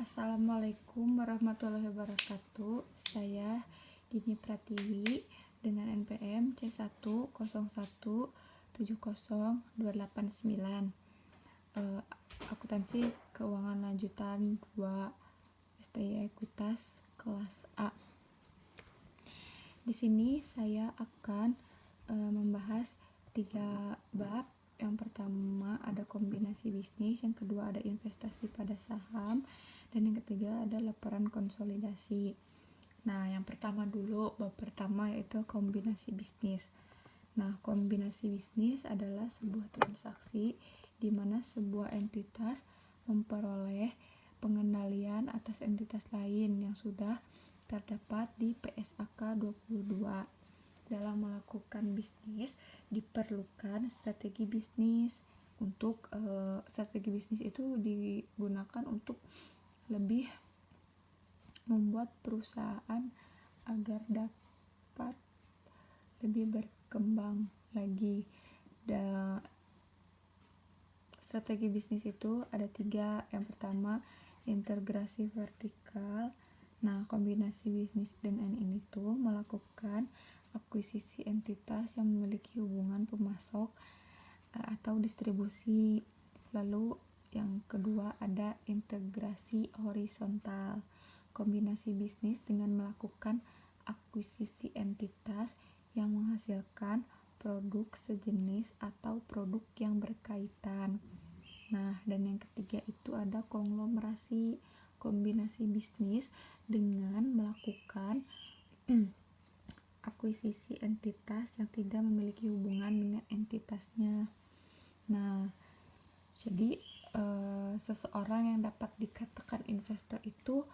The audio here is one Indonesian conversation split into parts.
Assalamualaikum warahmatullahi wabarakatuh. Saya Dini Pratiwi dengan NPM C101702889. Akuntansi Keuangan Lanjutan 2 STI Ekuitas kelas A. Di sini saya akan membahas 3 bab. Yang pertama ada kombinasi bisnis, yang kedua ada investasi pada saham, dan yang ketiga ada laporan konsolidasi. Nah, yang pertama dulu, bab pertama yaitu kombinasi bisnis. Nah, kombinasi bisnis adalah sebuah transaksi di mana sebuah entitas memperoleh pengendalian atas entitas lain yang sudah terdapat di PSAK 22. Dalam melakukan bisnis diperlukan strategi bisnis. Untuk strategi bisnis itu digunakan untuk lebih membuat perusahaan agar dapat lebih berkembang lagi. Dan strategi bisnis itu ada 3. Yang pertama integrasi vertikal. Nah, kombinasi bisnis dengan ini tuh melakukan akuisisi entitas yang memiliki hubungan pemasok atau distribusi. Lalu yang kedua ada integrasi horizontal. Kombinasi bisnis dengan melakukan akuisisi entitas yang menghasilkan produk sejenis atau produk yang berkaitan. Nah, dan yang ketiga itu ada konglomerasi. Kombinasi bisnis dengan melakukan akuisisi entitas yang tidak memiliki hubungan dengan entitasnya. Nah, jadi seseorang yang dapat dikatakan investor itu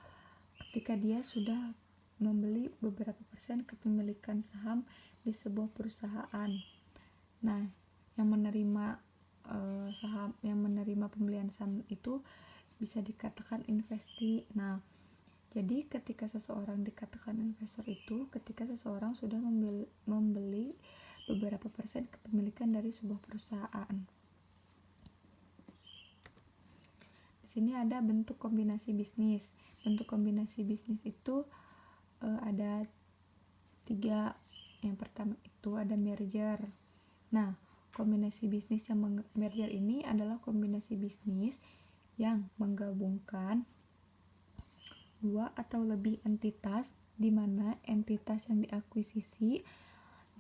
ketika dia sudah membeli beberapa persen kepemilikan saham di sebuah perusahaan. Nah, yang menerima pembelian saham itu bisa dikatakan investi. Nah, jadi ketika seseorang dikatakan investor itu ketika seseorang sudah membeli beberapa persen kepemilikan dari sebuah perusahaan. Di sini ada bentuk kombinasi bisnis. Bentuk kombinasi bisnis itu ada 3. Yang pertama itu ada merger. Nah, kombinasi bisnis yang merger ini adalah kombinasi bisnis yang menggabungkan 2 atau lebih entitas di mana entitas yang diakuisisi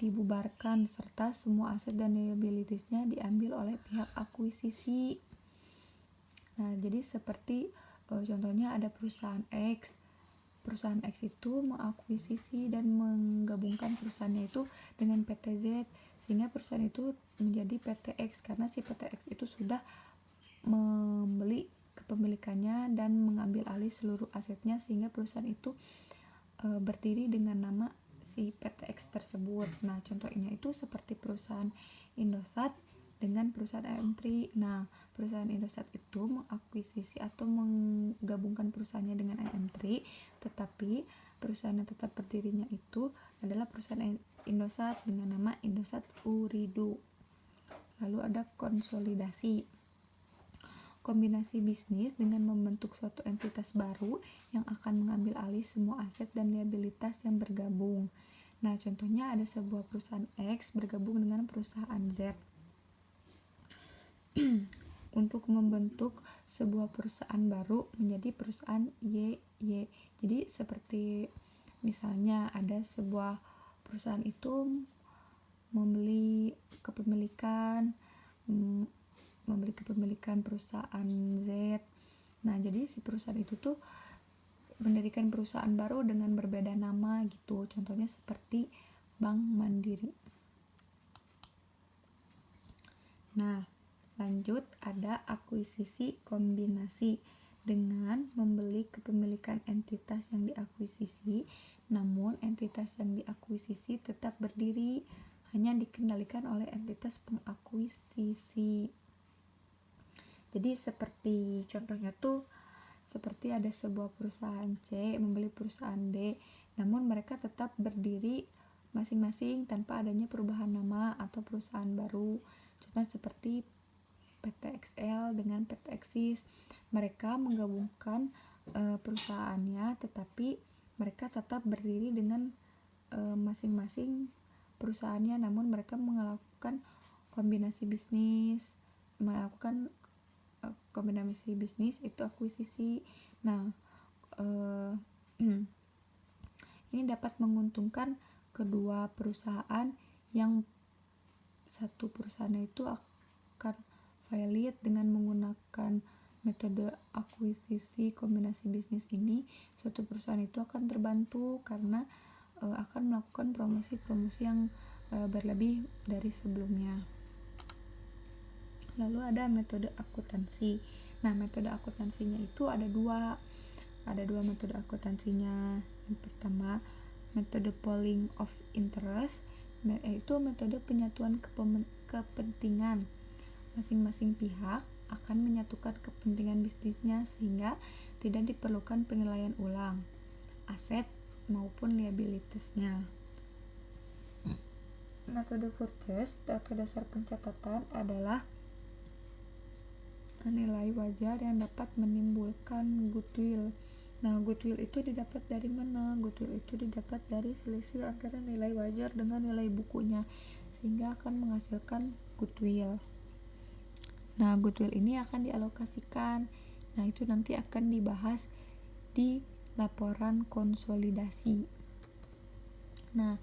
dibubarkan serta semua aset dan liabilitiesnya diambil oleh pihak akuisisi. Nah, jadi seperti contohnya ada perusahaan X. Perusahaan X itu mengakuisisi dan menggabungkan perusahaannya itu dengan PT Z sehingga perusahaan itu menjadi PT X karena si PT X itu sudah membeli kepemilikannya dan mengambil alih seluruh asetnya sehingga perusahaan itu berdiri dengan nama si PT X tersebut. Nah, contohnya itu seperti perusahaan Indosat dengan perusahaan AM3. Nah, perusahaan Indosat itu mengakuisisi atau menggabungkan perusahaannya dengan AM3, tetapi perusahaan yang tetap berdirinya itu adalah perusahaan Indosat dengan nama Indosat Ooredoo. Lalu ada konsolidasi. Kombinasi bisnis dengan membentuk suatu entitas baru yang akan mengambil alih semua aset dan liabilitas yang bergabung. Nah, contohnya ada sebuah perusahaan X bergabung dengan perusahaan Z untuk membentuk sebuah perusahaan baru menjadi perusahaan YY. Jadi seperti misalnya ada sebuah perusahaan itu membeli kepemilikan perusahaan Z. Nah, jadi si perusahaan itu tuh mendirikan perusahaan baru dengan berbeda nama gitu. Contohnya seperti Bank Mandiri. Nah, lanjut ada akuisisi kombinasi dengan membeli kepemilikan entitas yang diakuisisi, namun entitas yang diakuisisi tetap berdiri, hanya dikendalikan oleh entitas pengakuisisi. Jadi seperti contohnya tuh seperti ada sebuah perusahaan C membeli perusahaan D, namun mereka tetap berdiri masing-masing tanpa adanya perubahan nama atau perusahaan baru. Contohnya seperti PT XL dengan PT Exis. Mereka menggabungkan perusahaannya, tetapi mereka tetap berdiri dengan masing-masing perusahaannya, namun mereka melakukan kombinasi bisnis, itu akuisisi. Nah, ini dapat menguntungkan kedua perusahaan, yang satu perusahaan itu akan valid dengan menggunakan metode akuisisi kombinasi bisnis ini. Suatu perusahaan itu akan terbantu karena akan melakukan promosi-promosi yang berlebih dari sebelumnya. Lalu ada metode akuntansi. Nah, metode akuntansinya itu ada dua metode akuntansinya. Yang pertama, metode pooling of interest, yaitu metode penyatuan kepentingan. Masing-masing pihak akan menyatukan kepentingan bisnisnya sehingga tidak diperlukan penilaian ulang aset maupun liabilitasnya. Metode purchase atau dasar pencatatan adalah nilai wajar yang dapat menimbulkan goodwill. Nah, goodwill itu didapat dari mana? Goodwill itu didapat dari selisih antara nilai wajar dengan nilai bukunya, sehingga akan menghasilkan goodwill. Nah, goodwill ini akan dialokasikan. Nah, itu nanti akan dibahas di laporan konsolidasi. Nah,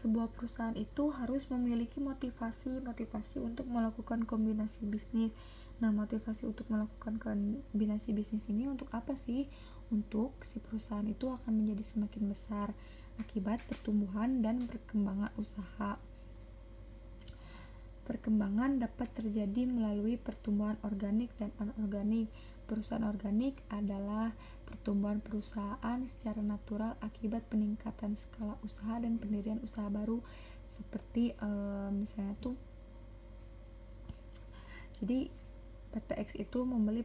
sebuah perusahaan itu harus memiliki motivasi untuk melakukan kombinasi bisnis. Nah, motivasi untuk melakukan kombinasi bisnis ini untuk apa sih? Untuk si perusahaan itu akan menjadi semakin besar akibat pertumbuhan dan perkembangan usaha. Perkembangan dapat terjadi melalui pertumbuhan organik dan anorganik. Perusahaan organik adalah pertumbuhan perusahaan secara natural akibat peningkatan skala usaha dan pendirian usaha baru, seperti misalnya tuh, jadi PT X itu membeli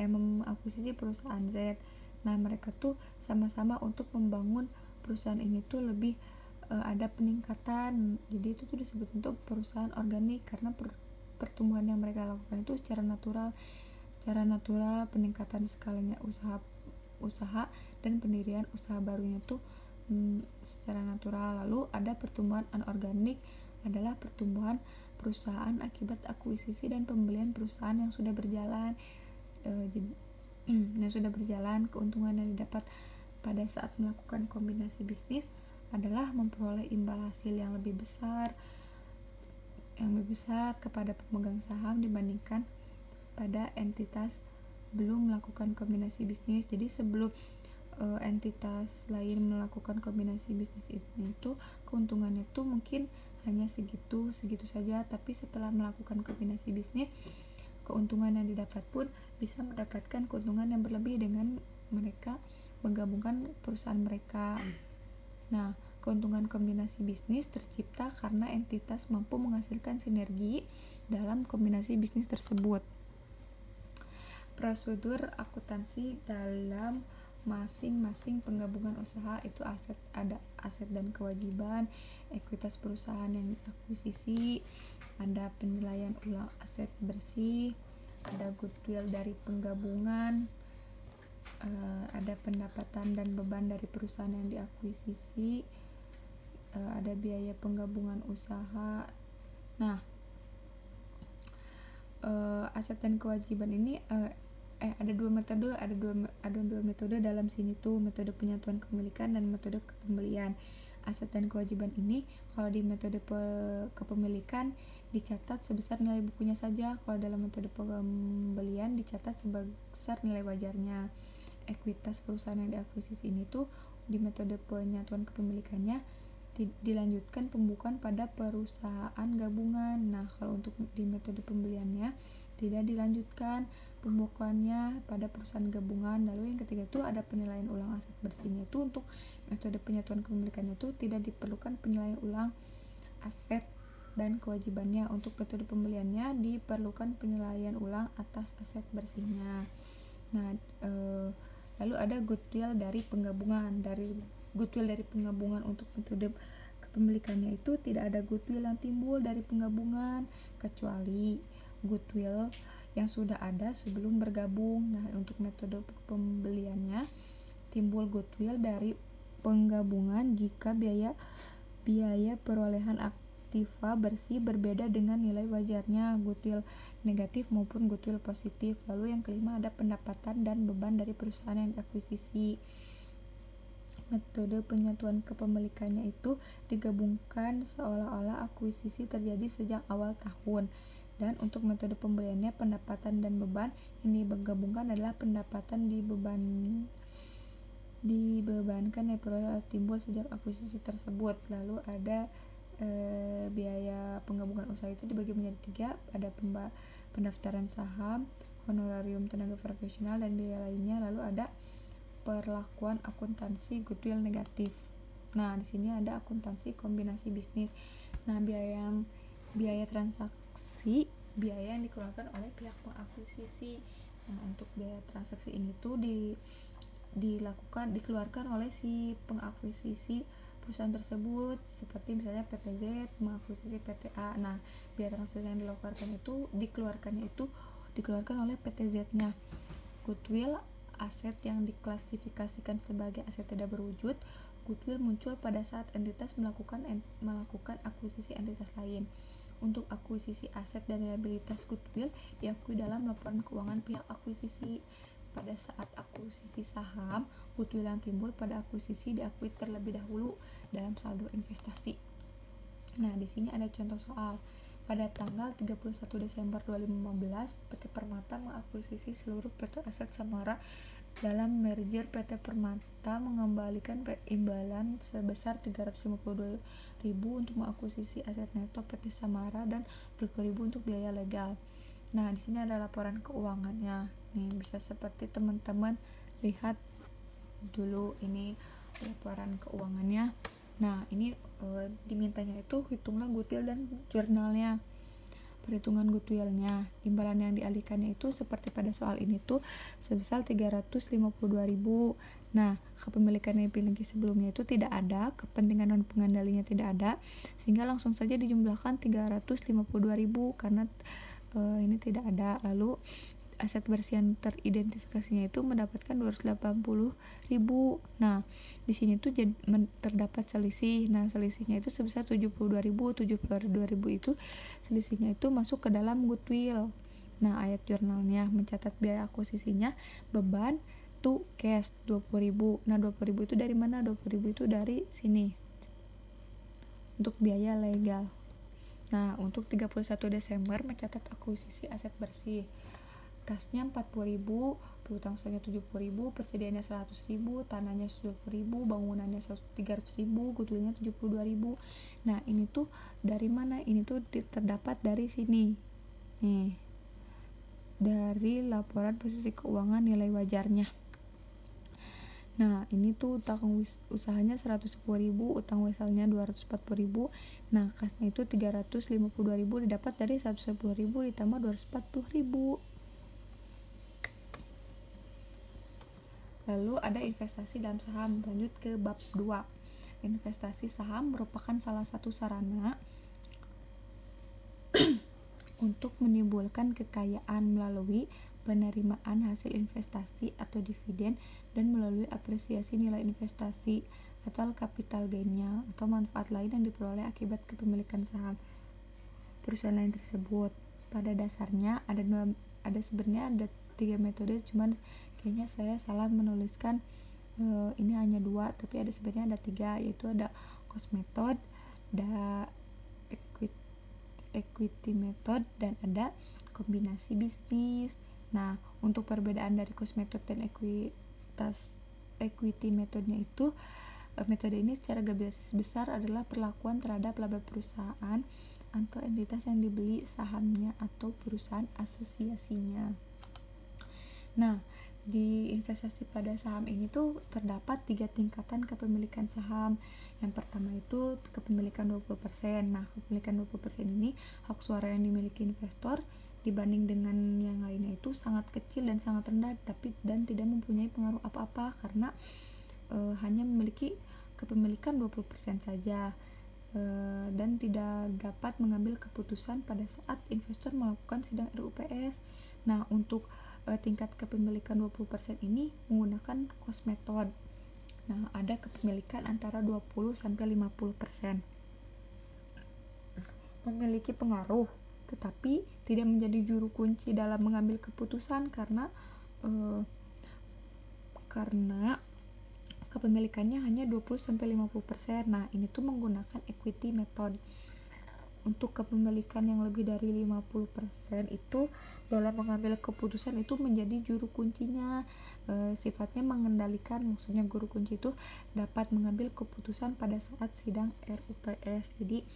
mengakuisisi perusahaan Z. Nah, mereka tuh sama-sama untuk membangun perusahaan ini tuh lebih ada peningkatan. Jadi itu tuh disebut untuk perusahaan organik karena pertumbuhan yang mereka lakukan itu secara natural, peningkatan skalanya usaha dan pendirian usaha barunya tuh secara natural. Lalu ada pertumbuhan anorganik, adalah pertumbuhan perusahaan akibat akuisisi dan pembelian perusahaan yang sudah berjalan. Keuntungan yang didapat pada saat melakukan kombinasi bisnis adalah memperoleh imbal hasil yang lebih besar kepada pemegang saham dibandingkan pada entitas belum melakukan kombinasi bisnis. Jadi sebelum entitas lain melakukan kombinasi bisnis ini tuh keuntungannya tuh mungkin hanya segitu saja, tapi setelah melakukan kombinasi bisnis, keuntungan yang didapat pun bisa mendapatkan keuntungan yang berlebih dengan mereka menggabungkan perusahaan mereka. Nah, keuntungan kombinasi bisnis tercipta karena entitas mampu menghasilkan sinergi dalam kombinasi bisnis tersebut. Prosedur akuntansi dalam masing-masing penggabungan usaha itu ada aset dan kewajiban, ekuitas perusahaan yang diakuisisi, ada penilaian ulang aset bersih, ada goodwill dari penggabungan, ada pendapatan dan beban dari perusahaan yang diakuisisi, ada biaya penggabungan usaha. Nah, aset dan kewajiban ini ada dua metode dalam sini tuh, metode penyatuan kepemilikan dan metode kepembelian. Aset dan kewajiban ini kalau di metode kepemilikan dicatat sebesar nilai bukunya saja, kalau dalam metode pembelian dicatat sebesar nilai wajarnya. Ekuitas perusahaan yang diakuisisi ini tuh di metode penyatuan kepemilikannya dilanjutkan pembukuan pada perusahaan gabungan. Nah, kalau untuk di metode pembeliannya tidak dilanjutkan pembukuannya pada perusahaan gabungan. Lalu yang ketiga itu ada penilaian ulang aset bersihnya. Itu untuk metode penyatuan kepemilikannya itu tidak diperlukan penilaian ulang aset dan kewajibannya. Untuk metode pembeliannya diperlukan penilaian ulang atas aset bersihnya. Nah, lalu ada goodwill dari penggabungan. Goodwill dari penggabungan untuk metode kepemilikannya itu tidak ada goodwill yang timbul dari penggabungan kecuali goodwill yang sudah ada sebelum bergabung. Nah, untuk metode pembeliannya, timbul goodwill dari penggabungan jika biaya perolehan aktiva bersih berbeda dengan nilai wajarnya, goodwill negatif maupun goodwill positif. Lalu yang kelima ada pendapatan dan beban dari perusahaan yang diakuisisi. Metode penyatuan kepemilikannya itu digabungkan seolah-olah akuisisi terjadi sejak awal tahun. Dan untuk metode pembeliannya, pendapatan dan beban yang digabungkan adalah pendapatan dibebankan yang timbul sejak akuisisi tersebut. Lalu ada biaya penggabungan usaha itu dibagi menjadi 3, ada pendaftaran saham, honorarium tenaga profesional, dan biaya lainnya. Lalu ada perlakuan akuntansi goodwill negatif. Nah, di sini ada akuntansi kombinasi bisnis. Nah, biaya transaksi, biaya yang dikeluarkan oleh pihak pengakuisisi. Nah, untuk biaya transaksi ini tuh dikeluarkan oleh si pengakuisisi perusahaan tersebut, seperti misalnya PTZ mengakuisisi PTA. Nah, biaya transaksi yang dikeluarkan oleh PTZ-nya. Goodwill, aset yang diklasifikasikan sebagai aset tidak berwujud. Goodwill muncul pada saat entitas melakukan akuisisi entitas lain. Untuk akuisisi aset dan liabilitas goodwill diakui dalam laporan keuangan pihak akuisisi. Pada saat akuisisi saham, goodwill yang timbul pada akuisisi diakui terlebih dahulu dalam saldo investasi. Nah, di sini ada contoh soal. Pada tanggal 31 Desember 2015, PT Permata mengakuisisi seluruh PT Aset Samara. Dalam merger, PT Permata mengembalikan imbalan sebesar 352.000 untuk mengakuisisi aset neto PT Samara dan 20.000 untuk biaya legal. Nah, di sini ada laporan keuangannya. Nih, bisa seperti teman-teman lihat dulu ini laporan keuangannya. Nah, ini dimintanya itu hitunglah goodwill dan jurnalnya. Perhitungan goodwillnya, imbalan yang dialihkannya itu seperti pada soal ini tuh sebesar 352.000. Nah, kepemilikan yang dimiliki sebelumnya itu tidak ada, kepentingan non pengembalinya tidak ada, sehingga langsung saja dijumlahkan 352.000 karena ini tidak ada. Lalu aset bersih yang teridentifikasinya itu mendapatkan 280.000. Nah, di sini tuh terdapat selisih. Nah, selisihnya itu sebesar 72.000. 72.000 itu selisihnya itu masuk ke dalam goodwill. Nah, ayat jurnalnya mencatat biaya akuisisinya, beban to cash 20.000. Nah, 20.000 itu dari mana? 20.000 itu dari sini. Untuk biaya legal. Nah, untuk 31 Desember mencatat akuisisi aset bersih. Kasnya 40.000, piutang usahanya 70.000, persediaannya 100.000, tanahnya 70.000, bangunannya 300.000, goodwillnya 72.000. Nah, ini tuh dari mana? Ini tuh terdapat dari sini. Nih, dari laporan posisi keuangan nilai wajarnya. Nah, ini tuh utang usahanya 110.000, utang wesalnya 240.000. Nah, kasnya itu 352.000 didapat dari 110.000 ditambah 240.000. Lalu ada investasi dalam saham. Lanjut ke bab 2. Investasi saham merupakan salah satu sarana untuk menimbulkan kekayaan melalui penerimaan hasil investasi atau dividen dan melalui apresiasi nilai investasi atau capital gain-nya atau manfaat lain yang diperoleh akibat kepemilikan saham perusahaan lain tersebut. Pada dasarnya ada sebenarnya 3 metode, cuman kayaknya saya salah menuliskan ini hanya 2, tapi sebenarnya ada 3, yaitu ada cost method, ada equity method, dan ada kombinasi bisnis. Nah, untuk perbedaan dari cost method dan equity methodnya itu, metode ini secara garis besar adalah perlakuan terhadap laba perusahaan atau entitas yang dibeli sahamnya atau perusahaan asosiasinya. Nah, di investasi pada saham ini tuh terdapat 3 tingkatan kepemilikan saham. Yang pertama itu kepemilikan 20%. Nah, kepemilikan 20% ini hak suara yang dimiliki investor dibanding dengan yang lainnya itu sangat kecil dan sangat rendah, dan tidak mempunyai pengaruh apa-apa karena hanya memiliki kepemilikan 20% saja, dan tidak dapat mengambil keputusan pada saat investor melakukan sidang RUPS. Nah, untuk tingkat kepemilikan 20% ini menggunakan cost method. Nah, ada kepemilikan antara 20 sampai 50%. Memiliki pengaruh, tetapi tidak menjadi juru kunci dalam mengambil keputusan karena kepemilikannya hanya 20 sampai 50%. Nah, ini tuh menggunakan equity method. Untuk kepemilikan yang lebih dari 50% itu dalam mengambil keputusan itu menjadi juru kuncinya, sifatnya mengendalikan. Maksudnya guru kunci itu dapat mengambil keputusan pada saat sidang RUPS. Jadi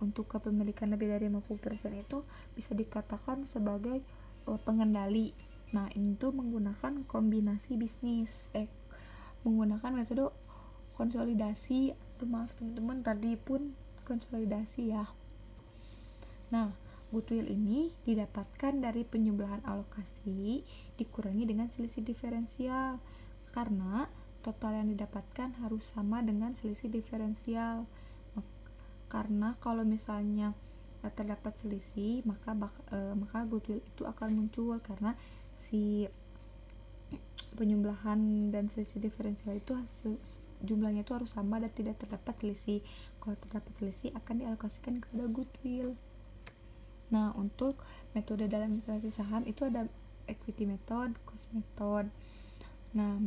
untuk kepemilikan lebih dari 50% itu bisa dikatakan sebagai pengendali. Nah, ini tuh menggunakan kombinasi bisnis, menggunakan metode konsolidasi. Maaf teman-teman, tadi pun konsolidasi ya. Nah, goodwill ini didapatkan dari penjumlahan alokasi dikurangi dengan selisih diferensial, karena total yang didapatkan harus sama dengan selisih diferensial. Karena kalau misalnya terdapat selisih, maka goodwill itu akan muncul karena si penjumlahan dan selisih diferensial itu jumlahnya itu harus sama dan tidak terdapat selisih. Kalau terdapat selisih akan dialokasikan kepada goodwill. Nah, untuk metode dalam investasi saham itu ada equity method, cost method. Nah,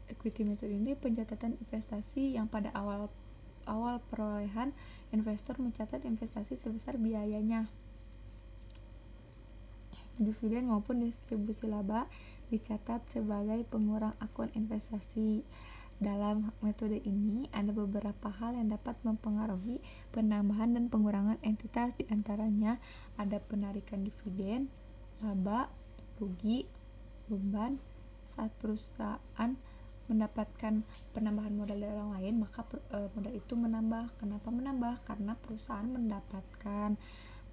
equity method ini pencatatan investasi yang pada awal perolehan investor mencatat investasi sebesar biayanya. Dividen maupun distribusi laba dicatat sebagai pengurang akun investasi. Dalam metode ini ada beberapa hal yang dapat mempengaruhi penambahan dan pengurangan entitas, diantaranya ada penarikan dividen, laba, rugi, beban. Saat perusahaan mendapatkan penambahan modal dari orang lain, maka modal itu menambah. Kenapa menambah? Karena perusahaan mendapatkan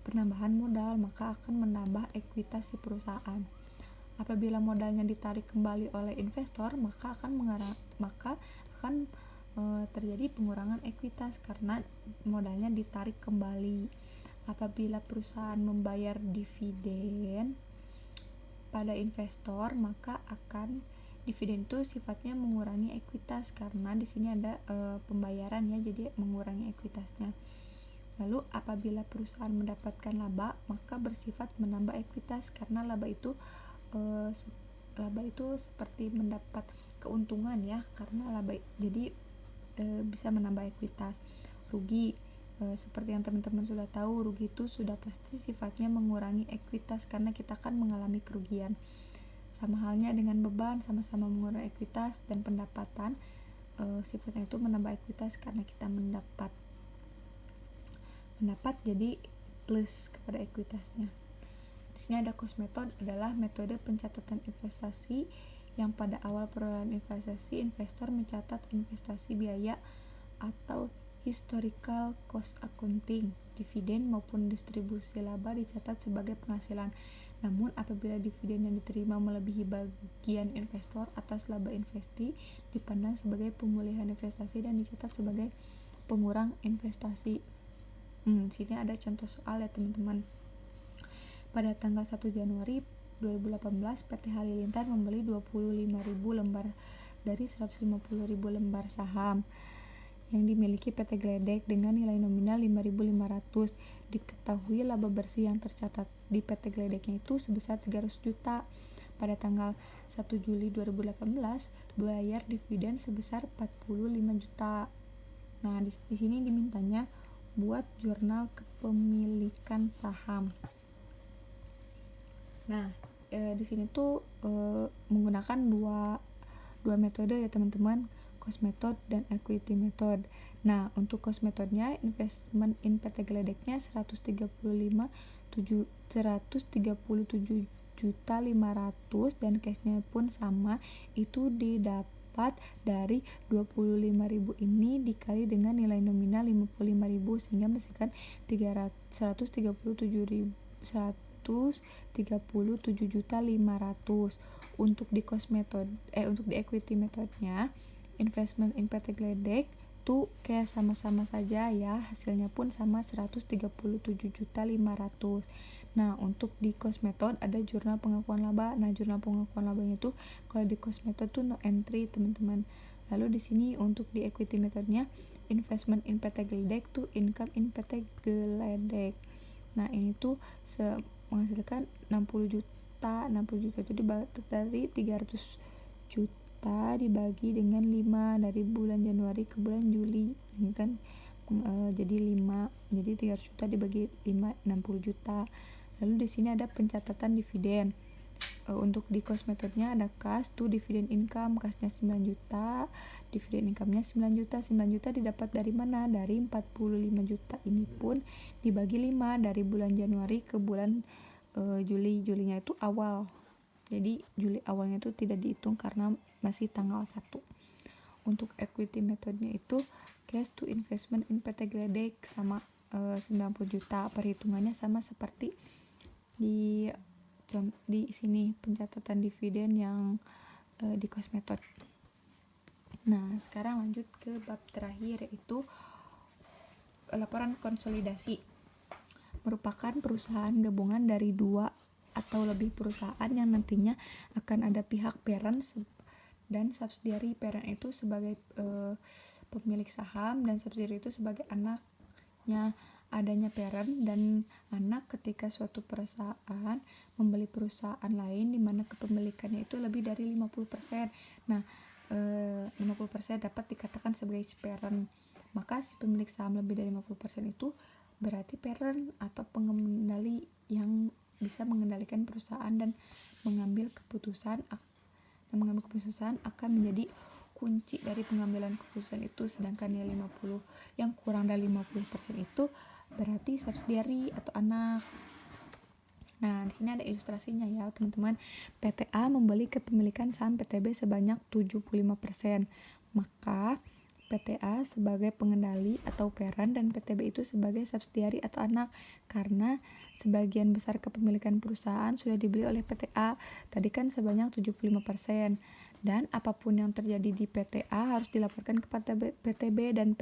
penambahan modal, maka akan menambah ekuitas si perusahaan. Apabila modalnya ditarik kembali oleh investor, maka akan terjadi pengurangan ekuitas karena modalnya ditarik kembali. Apabila perusahaan membayar dividen pada investor, maka akan dividen itu sifatnya mengurangi ekuitas karena di sini ada pembayaran ya, jadi mengurangi ekuitasnya. Lalu apabila perusahaan mendapatkan laba, maka bersifat menambah ekuitas karena laba itu seperti mendapat keuntungan ya, karena laba jadi bisa menambah ekuitas. Rugi, seperti yang teman-teman sudah tahu, rugi itu sudah pasti sifatnya mengurangi ekuitas karena kita akan mengalami kerugian. Sama halnya dengan beban, sama-sama mengurangi ekuitas, dan pendapatan sifatnya itu menambah ekuitas karena kita mendapat jadi plus kepada ekuitasnya. Di sini ada cost method, adalah metode pencatatan investasi yang pada awal perolehan investasi investor mencatat investasi biaya atau historical cost accounting. Dividen maupun distribusi laba dicatat sebagai penghasilan. Namun apabila dividen yang diterima melebihi bagian investor atas laba investi, dipandang sebagai pemulihan investasi dan dicatat sebagai pengurang investasi. Sini ada contoh soal ya teman-teman. Pada tanggal 1 Januari 2018, PT Halilintar membeli 25.000 lembar dari 150.000 lembar saham yang dimiliki PT Gledek dengan nilai nominal 5.500. Diketahui laba bersih yang tercatat di PT Gledeknya itu sebesar 300 juta. Pada tanggal 1 Juli 2018, bayar dividen sebesar 45 juta. Nah, di sini dimintanya buat jurnal kepemilikan saham. Nah, di sini tuh menggunakan dua metode ya teman-teman, cost method dan equity method. Nah, untuk cost methodnya investment in PT Gledeknya 137.500.000 dan cashnya pun sama, itu didapat dari 25.000 ini dikali dengan nilai nominal 55.000 sehingga menghasilkan 137.500.000. Untuk di cost method untuk di equity methodnya investment in PT Gledek itu kayak sama-sama saja ya, hasilnya pun sama 137.500. Nah, untuk di cost method ada jurnal pengakuan laba. Nah, jurnal pengakuan labanya itu kalau di cost method tuh no entry, teman-teman. Lalu di sini untuk di equity methodnya investment in PT Geledek tuh income in PT Geledek. Nah, ini tuh menghasilkan 60 juta. 60 juta itu dibagi dari 300 juta dibagi dengan 5 dari bulan Januari ke bulan Juli. Ini kan jadi 5. Jadi 300 juta dibagi 5 60 juta. Lalu di sini ada pencatatan dividen. Untuk di cost methodnya ada cash to dividend income, cashnya 9 juta, dividen income-nya 9 juta. 9 juta didapat dari mana? Dari 45 juta ini pun dibagi 5 dari bulan Januari ke bulan Juli. Julinya itu awal. Jadi Juli awalnya itu tidak dihitung karena masih tanggal 1. Untuk equity methodnya itu cash to investment in PT Geledek sama 90 juta. Perhitungannya sama seperti di sini pencatatan dividen yang di cost method. Nah, sekarang lanjut ke bab terakhir, yaitu laporan konsolidasi. Merupakan perusahaan gabungan dari 2 atau lebih perusahaan yang nantinya akan ada pihak parent dan subsidiary. Parent itu sebagai pemilik saham dan subsidiary itu sebagai anaknya. Adanya parent dan anak ketika suatu perusahaan membeli perusahaan lain di mana kepemilikannya itu lebih dari 50%. Nah, 50% dapat dikatakan sebagai parent. Maka si pemilik saham lebih dari 50% itu berarti parent atau pengendali yang bisa mengendalikan perusahaan dan mengambil keputusan akan menjadi kunci dari pengambilan keputusan itu. Sedangkan yang kurang dari 50% itu berarti subsidiary atau anak. Nah, di sini ada ilustrasinya ya, teman-teman. PTA membeli kepemilikan saham PTB sebanyak 75%. Maka PTA sebagai pengendali atau parent dan PTB itu sebagai subsidiary atau anak, karena sebagian besar kepemilikan perusahaan sudah dibeli oleh PTA. Tadi kan sebanyak 75%. Dan apapun yang terjadi di PTA harus dilaporkan kepada PTB dan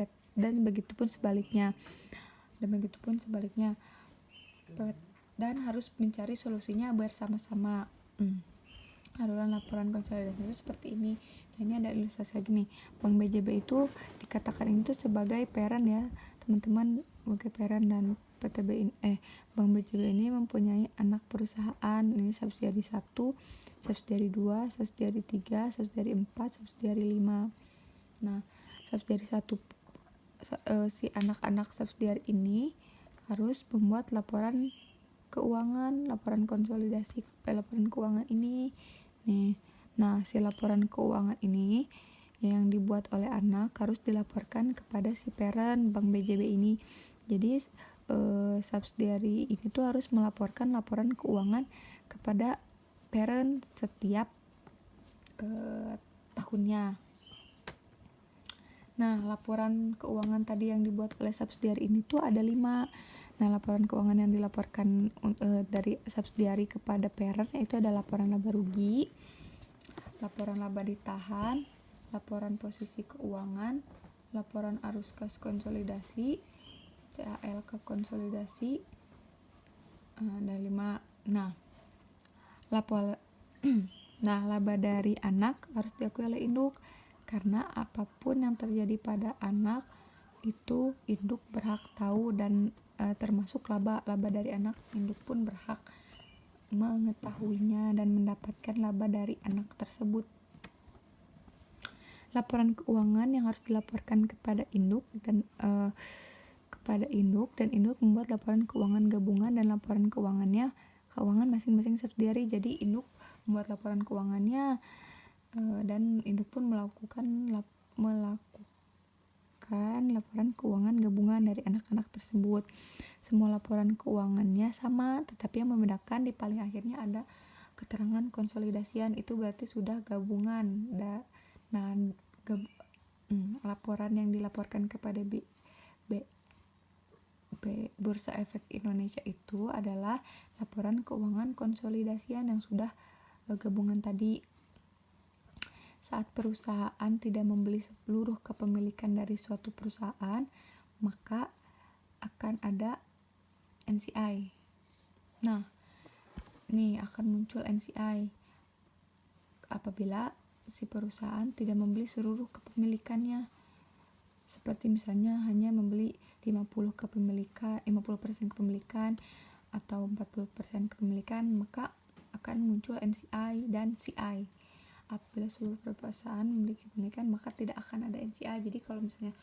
begitupun sebaliknya. Dan harus mencari solusinya bersama-sama. Aluran laporan konsolidasi itu seperti ini. Nah, ini ada ilustrasi lagi nih. Bank BJB itu dikatakan itu sebagai parent ya, teman-teman, sebagai parent, dan Bank BJB ini mempunyai anak perusahaan. Ini subsidiary 1, subsidiary 2, subsidiary 3, subsidiary 4, subsidiary 5. Nah, subsidiary 1 si anak-anak subsidiary ini harus membuat laporan keuangan, laporan keuangan ini nih. Nah, si laporan keuangan ini yang dibuat oleh anak harus dilaporkan kepada si parent Bank BJB ini. Jadi subsidiary ini tuh harus melaporkan laporan keuangan kepada parent setiap tahunnya. Nah, laporan keuangan tadi yang dibuat oleh subsidiary ini tuh ada 5. Nah, laporan keuangan yang dilaporkan dari subsidiary kepada parent itu ada laporan laba rugi, laporan laba ditahan, laporan posisi keuangan, laporan arus kas konsolidasi, CAL ke konsolidasi, dan 5. Nah, laba dari anak harus diakui oleh induk, karena apapun yang terjadi pada anak itu induk berhak tahu, dan termasuk laba dari anak, induk pun berhak mengetahuinya dan mendapatkan laba dari anak tersebut. Laporan keuangan yang harus dilaporkan kepada induk dan induk membuat laporan keuangan gabungan dan laporan keuangan masing-masing subsidiary. Jadi induk membuat laporan keuangannya dan induk pun melakukan laporan keuangan gabungan dari anak-anak tersebut. Semua laporan keuangannya sama, tetapi yang membedakan di paling akhirnya ada keterangan konsolidasian, itu berarti sudah gabungan. Laporan yang dilaporkan kepada Bursa Efek Indonesia itu adalah laporan keuangan konsolidasian yang sudah gabungan tadi. Saat perusahaan tidak membeli seluruh kepemilikan dari suatu perusahaan, maka akan ada NCI. Nah, ini akan muncul NCI apabila si perusahaan tidak membeli seluruh kepemilikannya. Seperti misalnya hanya membeli 50% kepemilikan atau 40% kepemilikan, maka akan muncul NCI dan CI. Apabila seluruh perusahaan memiliki kepemilikan, maka tidak akan ada NCI. Jadi kalau misalnya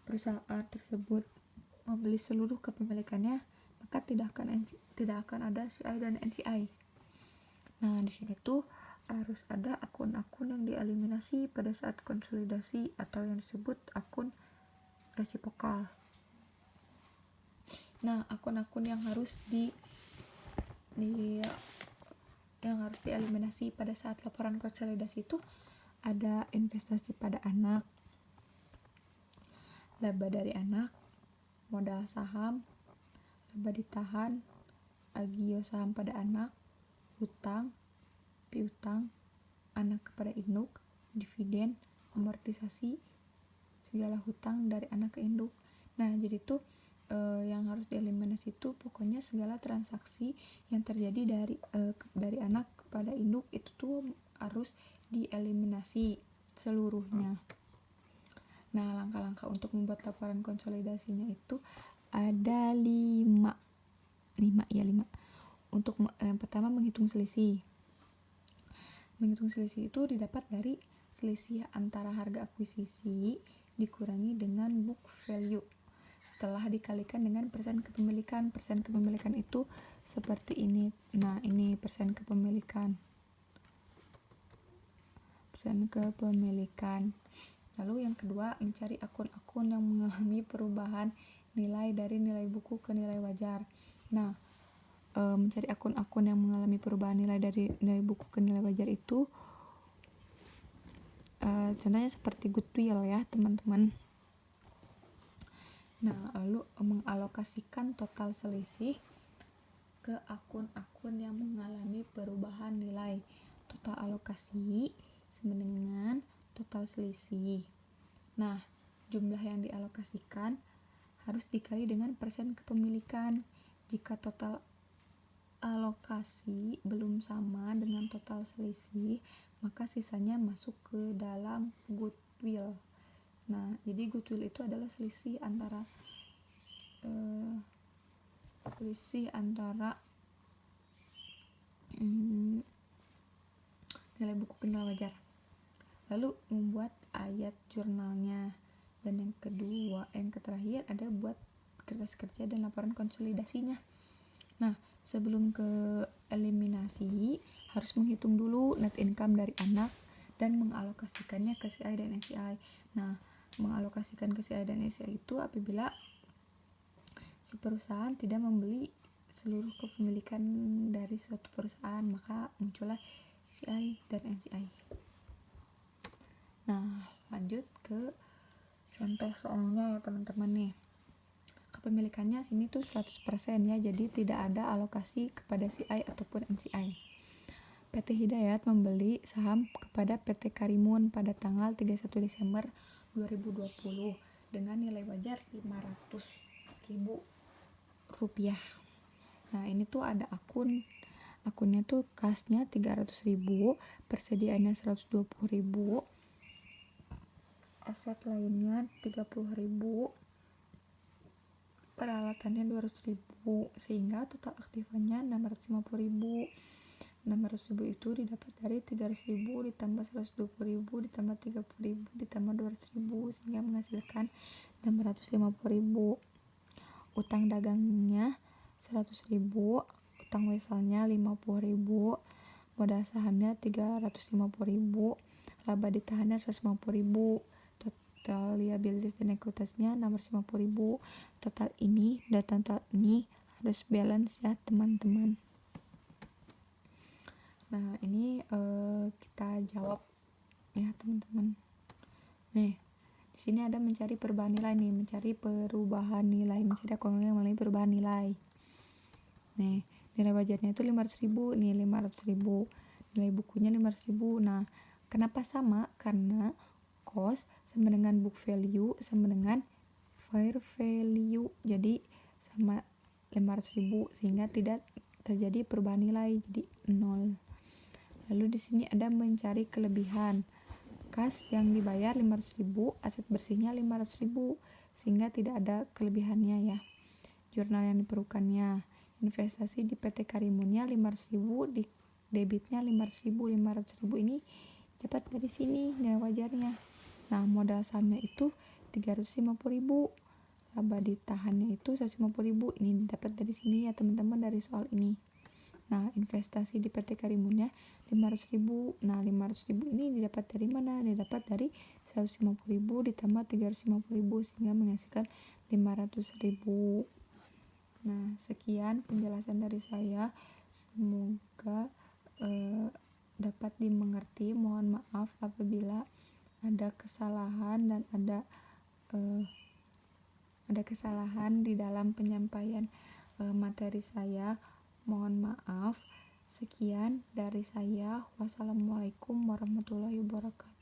perusahaan tersebut membeli seluruh kepemilikannya, maka tidak akan ada CI dan NCI. Nah, di sini tuh harus ada akun-akun yang dieliminasi pada saat konsolidasi atau yang disebut akun resipokal. Nah, akun-akun yang harus dieliminasi pada saat laporan konsolidasi itu ada investasi pada anak, laba dari anak, modal saham, laba ditahan, agio saham pada anak, hutang, piutang, anak kepada induk, dividen, amortisasi, segala hutang dari anak ke induk. Nah, jadi tuh yang harus dieliminasi itu pokoknya segala transaksi yang terjadi dari anak kepada induk itu tuh harus dieliminasi seluruhnya. Nah, langkah-langkah untuk membuat laporan konsolidasinya itu ada 5. Untuk yang pertama, menghitung selisih. Menghitung selisih itu didapat dari selisih antara harga akuisisi dikurangi dengan book value setelah dikalikan dengan persen kepemilikan. Persen kepemilikan itu seperti ini. Nah, ini persen kepemilikan. Lalu yang kedua, mencari akun-akun yang mengalami perubahan nilai dari nilai buku ke nilai wajar. Nah, mencari akun-akun yang mengalami perubahan nilai dari nilai buku ke nilai wajar itu contohnya seperti goodwill ya teman-teman. Nah, lalu mengalokasikan total selisih ke akun-akun yang mengalami perubahan nilai. Total alokasi sama dengan total selisih. Nah, jumlah yang dialokasikan harus dikali dengan persen kepemilikan. Jika total alokasi belum sama dengan total selisih, maka sisanya masuk ke dalam goodwill. Nah, jadi goodwill itu adalah selisih antara nilai buku ke nilai wajar. Lalu membuat ayat jurnalnya. Dan yang terakhir ada buat kertas kerja dan laporan konsolidasinya. Nah, sebelum ke eliminasi harus menghitung dulu net income dari anak dan mengalokasikannya ke CI dan NCI. Nah, mengalokasikan ke CI dan NCI itu apabila si perusahaan tidak membeli seluruh kepemilikan dari suatu perusahaan, maka muncullah CI dan NCI. Nah, lanjut ke contoh soalnya ya teman-teman nih. Kepemilikannya sini tuh 100% ya, jadi tidak ada alokasi kepada CI ataupun NCI. PT Hidayat membeli saham kepada PT Karimun pada tanggal 31 Desember 2020 dengan nilai wajar Rp500.000. Nah, ini tuh ada akunnya tuh kasnya 300.000, persediaannya 120.000, aset lainnya 30.000, peralatannya 200.000, sehingga total aktifannya 650.000. 600.000 itu didapat dari 300.000 ditambah 120.000 ditambah 30.000 ditambah 200.000 sehingga menghasilkan 650.000. Utang dagangnya 100.000, utang wesalnya 50.000, modal sahamnya 350.000, laba ditahannya 150.000, total liabilities dan ekuitasnya 650.000. Total ini harus balance ya teman-teman. Nah, ini kita jawab ya teman-teman. Nih, di sini ada mencari perubahan nilai nih, mencari akun yang mengalami perubahan nilai. Nih, nilai wajarnya itu 500.000 nih, 500.000. nilai bukunya 500.000. Nah, kenapa sama? Karena cost sama dengan book value sama dengan fair value, jadi sama 500.000 sehingga tidak terjadi perubahan nilai, jadi 0. Lalu di sini ada mencari kelebihan. Kas yang dibayar 500.000, aset bersihnya 500.000 sehingga tidak ada kelebihannya ya. Jurnal yang diperlukannya, investasi di PT Karimunnya 500.000, di debitnya 500.000. 500.000 ini dapat dari sini nilai wajarnya. Nah, modal sahamnya itu 350.000, laba ditahannya itu 150.000. Ini dapat dari sini ya teman-teman, dari soal ini. Nah, investasi di PT Karimunnya 500.000. Nah, 500.000 ini didapat dari mana? Didapat dari 150.000 ditambah 350.000 sehingga menghasilkan 500.000. Nah, sekian penjelasan dari saya. Semoga dapat dimengerti. Mohon maaf apabila ada kesalahan dan ada kesalahan di dalam penyampaian materi saya. Mohon maaf. Sekian dari saya. Wassalamualaikum warahmatullahi wabarakatuh.